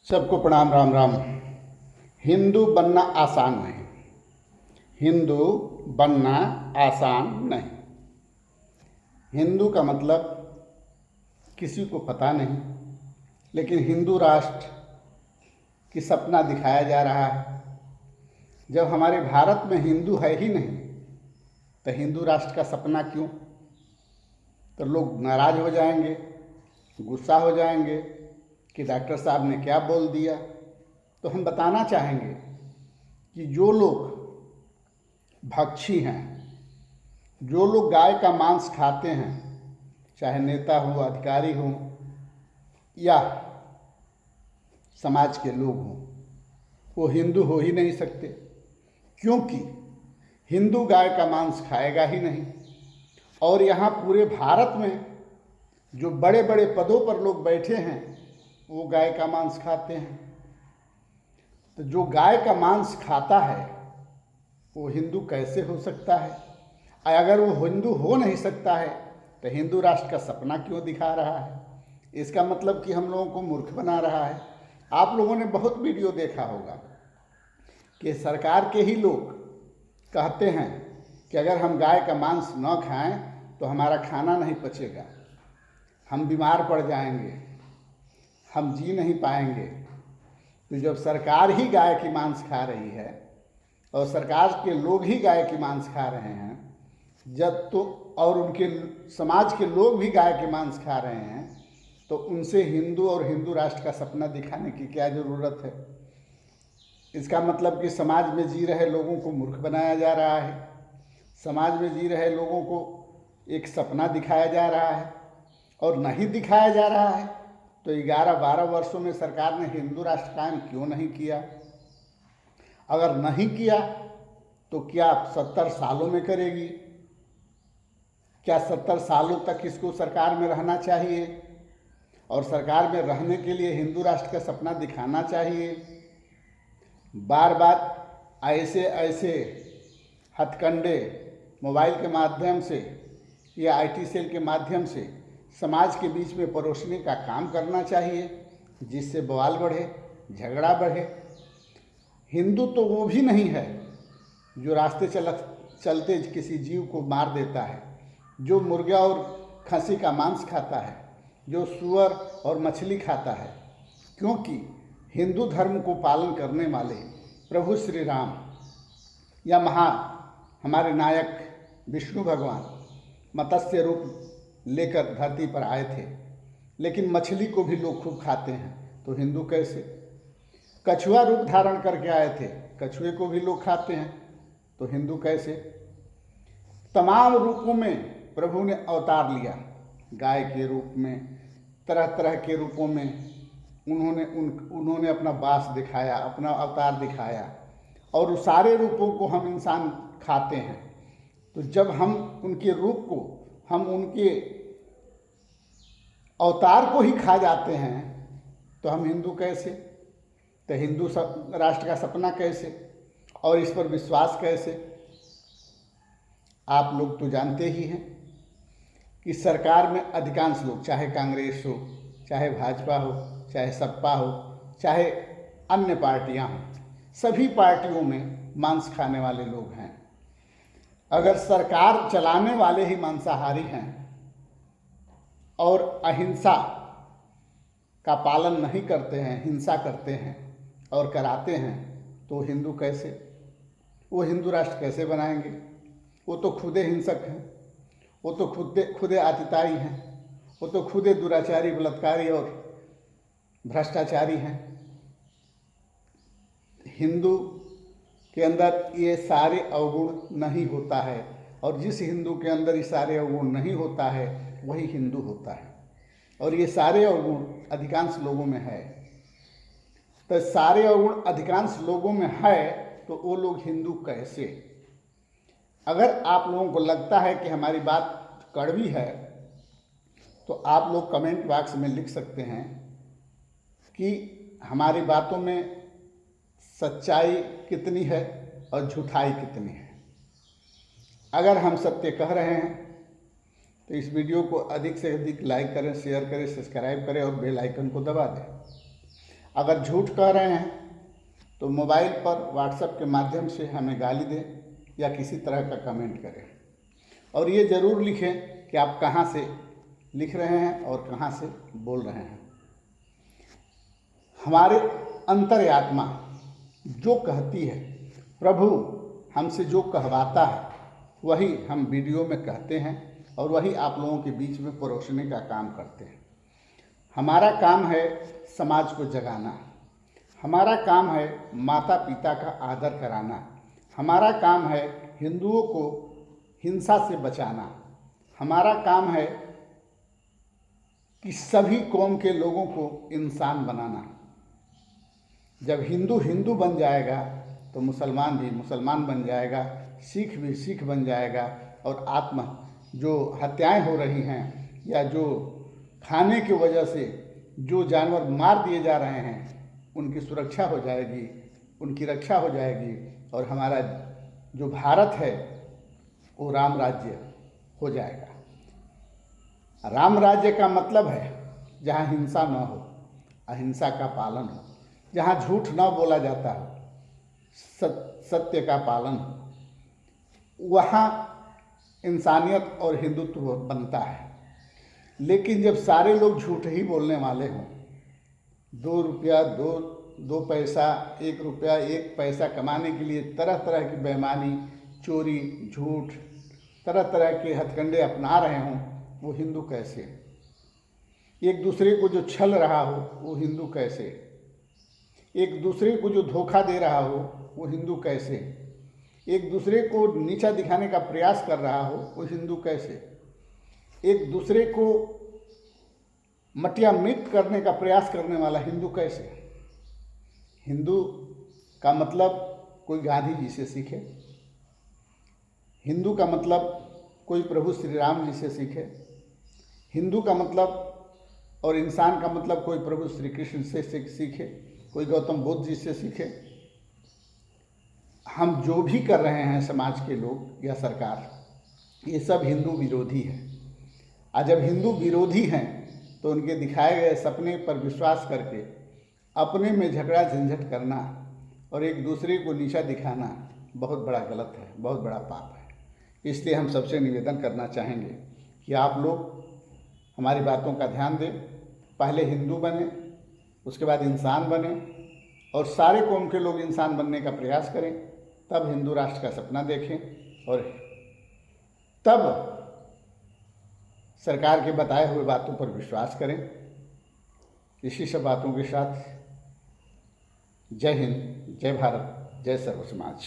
सबको प्रणाम। राम राम। हिंदू बनना आसान नहीं। हिंदू बनना आसान नहीं। हिंदू का मतलब किसी को पता नहीं, लेकिन हिंदू राष्ट्र की सपना दिखाया जा रहा है। जब हमारे भारत में हिंदू है ही नहीं तो हिंदू राष्ट्र का सपना क्यों? तो लोग नाराज हो जाएंगे, गुस्सा हो जाएंगे कि डॉक्टर साहब ने क्या बोल दिया। तो हम बताना चाहेंगे कि जो लोग भक्षी हैं, जो लोग गाय का मांस खाते हैं, चाहे नेता हो, अधिकारी हो या समाज के लोग हों, वो हिंदू हो ही नहीं सकते, क्योंकि हिंदू गाय का मांस खाएगा ही नहीं। और यहाँ पूरे भारत में जो बड़े बड़े पदों पर लोग बैठे हैं वो गाय का मांस खाते हैं। तो जो गाय का मांस खाता है वो हिंदू कैसे हो सकता है? अगर वो हिंदू हो नहीं सकता है तो हिंदू राष्ट्र का सपना क्यों दिखा रहा है? इसका मतलब कि हम लोगों को मूर्ख बना रहा है। आप लोगों ने बहुत वीडियो देखा होगा कि सरकार के ही लोग कहते हैं कि अगर हम गाय का मांस न खाएं तो हमारा खाना नहीं पचेगा, हम बीमार पड़ जाएंगे, हम जी नहीं पाएंगे। तो जब सरकार ही गाय की मांस खा रही है और सरकार के लोग ही गाय की मांस खा रहे हैं, जब तो और उनके समाज के लोग भी गाय के मांस खा रहे हैं, तो उनसे हिंदू और हिंदू राष्ट्र का सपना दिखाने की क्या ज़रूरत है? इसका मतलब कि समाज में जी रहे लोगों को मूर्ख बनाया जा रहा है। समाज में जी रहे लोगों को एक सपना दिखाया जा रहा है, और नहीं दिखाया जा रहा है तो 11-12 वर्षों में सरकार ने हिंदू राष्ट्र कायम क्यों नहीं किया? अगर नहीं किया तो क्या 70 सालों में करेगी? क्या 70 सालों तक इसको सरकार में रहना चाहिए? और सरकार में रहने के लिए हिंदू राष्ट्र का सपना दिखाना चाहिए। बार बार ऐसे ऐसे हथकंडे मोबाइल के माध्यम से या आईटी सेल के माध्यम से समाज के बीच में परोसने का काम करना चाहिए, जिससे बवाल बढ़े, झगड़ा बढ़े। हिंदू तो वो भी नहीं है जो रास्ते चलते किसी जीव को मार देता है, जो मुर्गा और खसी का मांस खाता है, जो सूअर और मछली खाता है। क्योंकि हिंदू धर्म को पालन करने वाले प्रभु श्री राम या हमारे नायक विष्णु भगवान मत्स्य रूप लेकर धरती पर आए थे, लेकिन मछली को भी लोग खूब खाते हैं, तो हिंदू कैसे? कछुआ रूप धारण करके आए थे, कछुए को भी लोग खाते हैं, तो हिंदू कैसे? तमाम रूपों में प्रभु ने अवतार लिया, गाय के रूप में, तरह तरह के रूपों में उन्होंने अपना वास दिखाया, अपना अवतार दिखाया, और उस सारे रूपों को हम इंसान खाते हैं। तो जब हम उनके रूप को, हम उनके अवतार को ही खा जाते हैं, तो हम हिंदू कैसे? तो हिंदू राष्ट्र का सपना कैसे और इस पर विश्वास कैसे? आप लोग तो जानते ही हैं कि सरकार में अधिकांश लोग, चाहे कांग्रेस हो, चाहे भाजपा हो, चाहे सपा हो, चाहे अन्य पार्टियां हों, सभी पार्टियों में मांस खाने वाले लोग हैं। अगर सरकार चलाने वाले ही मांसाहारी हैं और अहिंसा का पालन नहीं करते हैं, हिंसा करते हैं और कराते हैं, तो हिंदू कैसे? वो हिंदू राष्ट्र कैसे बनाएंगे? वो तो खुदे हिंसक हैं, वो तो खुदे आतताई हैं, वो तो खुदे दुराचारी, बलात्कारी और भ्रष्टाचारी हैं। हिंदू के अंदर ये सारे अवगुण नहीं होता है, और जिस हिंदू के अंदर ये सारे अवगुण नहीं होता है वही हिंदू होता है, और ये सारे अवगुण अधिकांश लोगों में है। तो सारे अवगुण अधिकांश लोगों में है तो वो लोग हिंदू कैसे? अगर आप लोगों को लगता है कि हमारी बात कड़वी है तो आप लोग कमेंट बॉक्स में लिख सकते हैं कि हमारी बातों में सच्चाई कितनी है और झूठाई कितनी है। अगर हम सत्य कह रहे हैं तो इस वीडियो को अधिक से अधिक लाइक करें, शेयर करें, सब्सक्राइब करें और बेल आइकन को दबा दें। अगर झूठ कह रहे हैं तो मोबाइल पर व्हाट्सएप के माध्यम से हमें गाली दें या किसी तरह का कमेंट करें, और ये ज़रूर लिखें कि आप कहाँ से लिख रहे हैं और कहाँ से बोल रहे हैं। हमारे अंतर्यात्मा जो कहती है, प्रभु हमसे जो कहवाता है वही हम वीडियो में कहते हैं और वही आप लोगों के बीच में परोसने का काम करते हैं। हमारा काम है समाज को जगाना, हमारा काम है माता पिता का आदर कराना, हमारा काम है हिंदुओं को हिंसा से बचाना, हमारा काम है कि सभी कौम के लोगों को इंसान बनाना। जब हिंदू हिंदू बन जाएगा तो मुसलमान भी मुसलमान बन जाएगा, सिख भी सिख बन जाएगा, और आत्मा जो हत्याएं हो रही हैं या जो खाने की वजह से जो जानवर मार दिए जा रहे हैं उनकी सुरक्षा हो जाएगी, उनकी रक्षा हो जाएगी, और हमारा जो भारत है वो राम राज्य हो जाएगा। राम राज्य का मतलब है जहाँ हिंसा न हो, अहिंसा का पालन हो, जहाँ झूठ न बोला जाता हो, सत्य का पालन हो, वहाँ इंसानियत और हिंदुत्व बनता है। लेकिन जब सारे लोग झूठ ही बोलने वाले हों, 2 रुपया 2 पैसा 1 रुपया 1 पैसा कमाने के लिए तरह तरह की बेईमानी, चोरी, झूठ, तरह तरह के हथकंडे अपना रहे हों, वो हिंदू कैसे? एक दूसरे को जो छल रहा हो वो हिंदू कैसे? एक दूसरे को जो धोखा दे रहा हो वो हिंदू कैसे? एक दूसरे को नीचा दिखाने का प्रयास कर रहा हो वो हिंदू कैसे? एक दूसरे को मटिया मृत करने का प्रयास करने वाला हिंदू कैसे? हिंदू का मतलब कोई गांधी जी से सीखे, हिंदू का मतलब कोई प्रभु श्री राम जी से सीखे, हिंदू का मतलब और इंसान का मतलब कोई प्रभु श्री कृष्ण से सीखे, कोई गौतम बुद्ध जी से सीखे। हम जो भी कर रहे हैं समाज के लोग या सरकार, ये सब हिंदू विरोधी है। और जब हिंदू विरोधी हैं तो उनके दिखाए गए सपने पर विश्वास करके अपने में झगड़ा झंझट करना और एक दूसरे को नीचा दिखाना बहुत बड़ा गलत है, बहुत बड़ा पाप है। इसलिए हम सबसे निवेदन करना चाहेंगे कि आप लोग हमारी बातों का ध्यान दें, पहले हिंदू बने, उसके बाद इंसान बने, और सारे कौम के लोग इंसान बनने का प्रयास करें, तब हिंदू राष्ट्र का सपना देखें और तब सरकार के बताए हुए बातों पर विश्वास करें। इसी सब बातों के साथ जय हिंद, जय भारत, जय सर्व समाज।